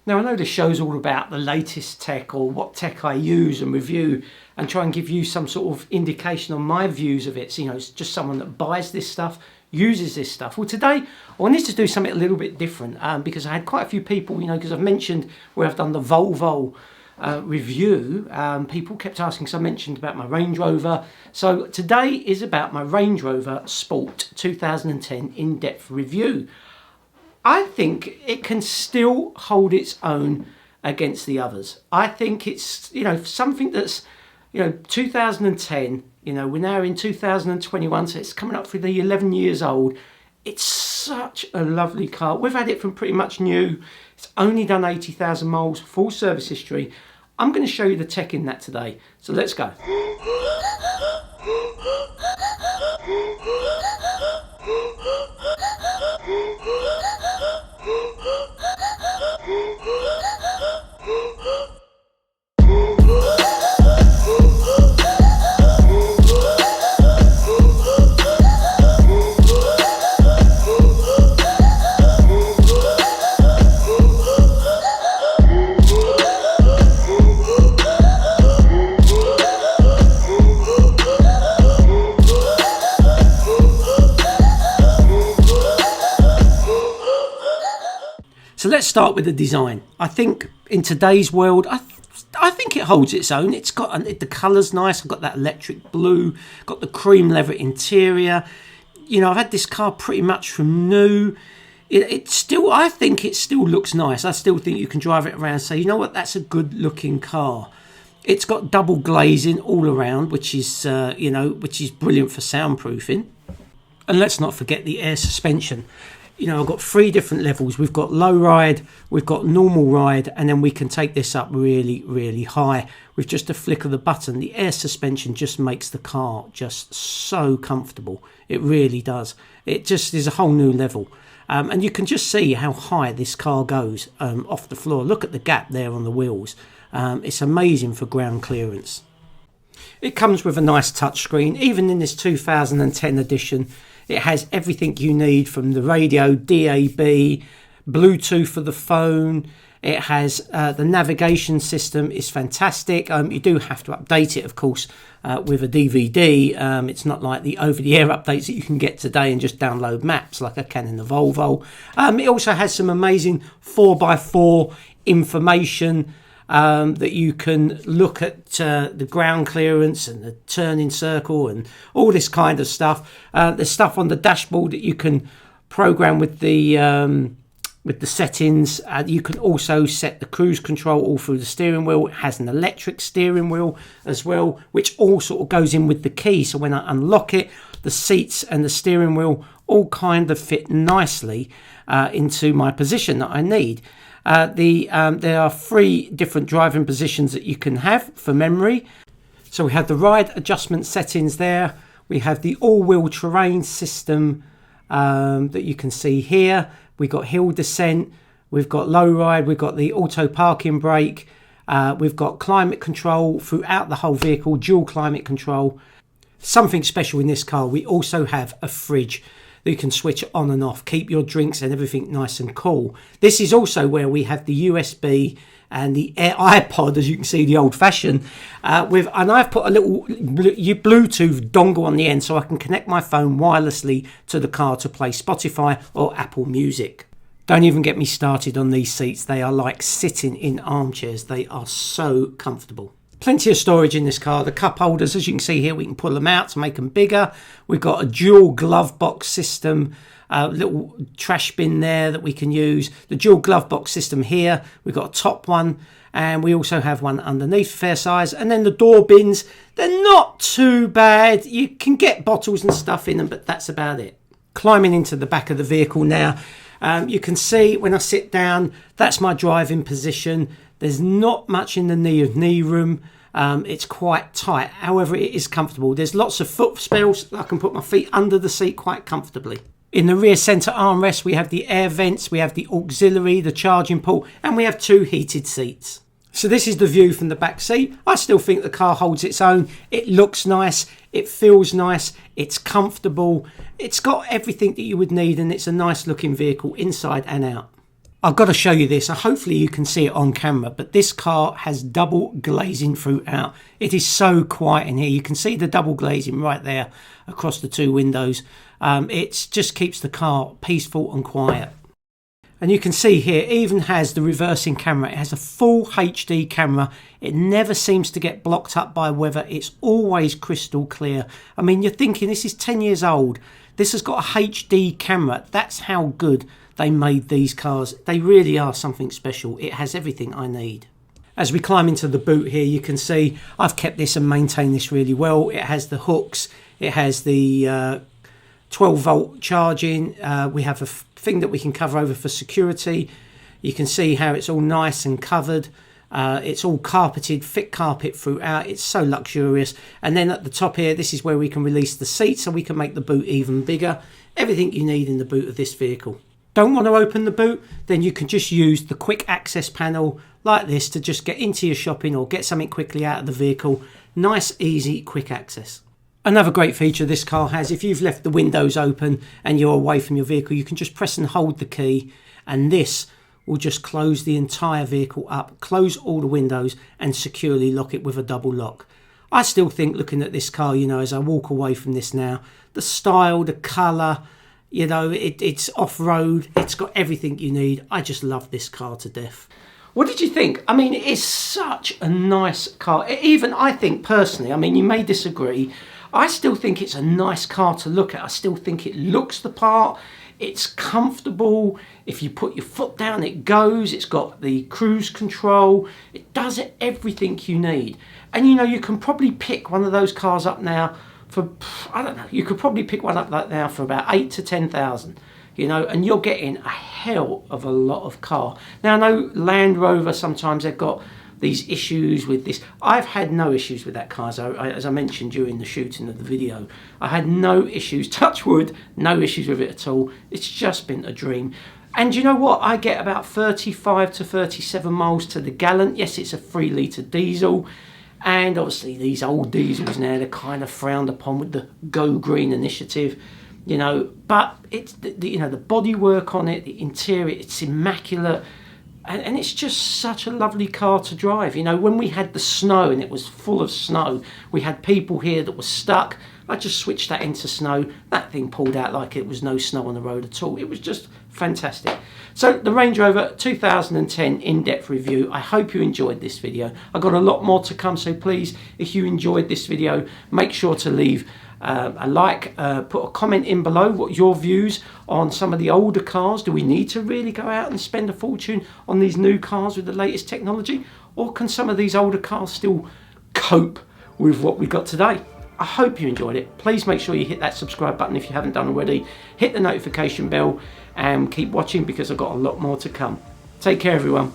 Now I know this show's all about the latest tech or what tech I use and review and try and give you some sort of indication on my views of it. So, you know, it's just someone that buys this stuff, uses this stuff. Well, today I wanted to do something a little bit different because I had quite a few people, you know, because I've mentioned where I've done the Volvo review, people kept asking, so I mentioned about my Range Rover. So today is about my Range Rover Sport 2010 in-depth review. I think it can still hold its own against the others. I think it's, you know, something that's, you know, 2010, you know, we're now in 2021, so it's coming up for the 11 years old. It's such a lovely car. We've had it from pretty much new. It's only done 80,000 miles, full service history. I'm going to show you the tech in that today. So let's go. So let's start with the design. I think in today's world, I think it holds its own. It's got the colour's nice. I've got that electric blue, got the cream leather interior. You know, I've had this car pretty much from new. It still, I think it still looks nice. I still think you can drive it around and say, you know what, that's a good looking car. It's got double glazing all around, which is, you know, which is brilliant for soundproofing. And let's not forget the air suspension. You know, I've got 3 different levels. We've got low ride, we've got normal ride, and then we can take this up really, really high with just a flick of the button. The air suspension just makes the car just so comfortable. It really does. It just is a whole new level. And you can just see how high this car goes off the floor. Look at the gap there on the wheels. It's amazing for ground clearance. It comes with a nice touchscreen. Even in this 2010 edition, it has everything you need from the radio, DAB, Bluetooth for the phone. It has the navigation system is fantastic. You do have to update it, of course, with a DVD. It's not like the over-the-air updates that you can get today and just download maps like I can in the Volvo. It also has some amazing 4x4 information that you can look at the ground clearance and the turning circle and all this kind of stuff. There's stuff on the dashboard that you can program with the settings. You can also set the cruise control all through the steering wheel. It has an electric steering wheel as well, which all sort of goes in with the key. So when I unlock it, the seats and the steering wheel all kind of fit nicely into my position that I need. There are 3 different driving positions that you can have for memory. So we have the ride adjustment settings there. We have the all-wheel terrain system that you can see here. We've got hill descent. We've got low ride. We've got the auto parking brake. We've got climate control throughout the whole vehicle, dual climate control. Something special in this car, we also have a fridge that you can switch on and off, keep your drinks and everything nice and cool. This is also where we have the USB and the iPod, as you can see, the old-fashioned, and I've put a little Bluetooth dongle on the end so I can connect my phone wirelessly to the car to play Spotify or Apple Music. Don't even get me started on these seats. They are like sitting in armchairs. They are so comfortable. Plenty of storage in this car. The cup holders, as you can see here, we can pull them out to make them bigger. We've got a dual glove box system, little trash bin there that we can use. The dual glove box system here, we've got a top one, and we also have one underneath, fair size. And then the door bins, they're not too bad. You can get bottles and stuff in them, but that's about it. Climbing into the back of the vehicle now, you can see when I sit down, that's my driving position. There's not much in the knee room. It's quite tight. However, it is comfortable. There's lots of foot space. I can put my feet under the seat quite comfortably. In the rear centre armrest, we have the air vents, we have the auxiliary, the charging port, and we have 2 heated seats. So this is the view from the back seat. I still think the car holds its own. It looks nice. It feels nice. It's comfortable. It's got everything that you would need, and it's a nice looking vehicle inside and out. I've got to show you this, and hopefully you can see it on camera, but this car has double glazing throughout. It is so quiet in here. You can see the double glazing right there across the two windows. It just keeps the car peaceful and quiet. And you can see here, it even has the reversing camera. It has a full HD camera. It never seems to get blocked up by weather. It's always crystal clear. I mean, you're thinking this is 10 years old. This has got a HD camera. That's how good they made these cars. They really are something special. It has everything I need. As we climb into the boot here, you can see I've kept this and maintained this really well. It has the hooks. It has the 12 volt charging. We have a thing that we can cover over for security. You can see how it's all nice and covered. It's all carpeted, thick carpet throughout. It's so luxurious. And then at the top here, this is where we can release the seat so we can make the boot even bigger. Everything you need in the boot of this vehicle. Don't want to open the boot? Then you can just use the quick access panel like this to just get into your shopping or get something quickly out of the vehicle. Nice, easy, quick access. Another great feature this car has, if you've left the windows open and you're away from your vehicle, you can just press and hold the key, and this will just close the entire vehicle up, close all the windows and securely lock it with a double lock. I still think, looking at this car, you know, as I walk away from this now, the style, the colour, you know, it's off-road, it's got everything you need. I just love this car to death. What did you think? I mean, it is such a nice car. Even I think personally, I mean, you may disagree, I still think it's a nice car to look at. I still think it looks the part. It's comfortable. If you put your foot down, it goes. It's got the cruise control. It does everything you need. And you know, you can probably pick one of those cars up now for, I don't know, you could probably pick one up like now for about 8 to 10,000. You know, and you're getting a hell of a lot of car. Now, I know Land Rover, sometimes they've got these issues with this. I've had no issues with that car, as I mentioned during the shooting of the video. I had no issues, touch wood, no issues with it at all. It's just been a dream. And you know what? I get about 35 to 37 miles to the gallon. Yes, it's a 3 litre diesel. And obviously these old diesels now, they're kind of frowned upon with the Go Green initiative. You know, but it's you know, the bodywork on it, the interior, it's immaculate. And it's just such a lovely car to drive. You know, when we had the snow and it was full of snow, we had people here that were stuck. I just switched that into snow. That thing pulled out like it was no snow on the road at all. It was just fantastic. So the Range Rover 2010 in-depth review. I hope you enjoyed this video. I've got a lot more to come, so please, if you enjoyed this video, make sure to leave a like, put a comment in below what your views on some of the older cars. Do we need to really go out and spend a fortune on these new cars with the latest technology, or can some of these older cars still cope with what we've got today? I hope you enjoyed it. Please make sure you hit that subscribe button if you haven't done already. Hit the notification bell and keep watching, because I've got a lot more to come. Take care, everyone.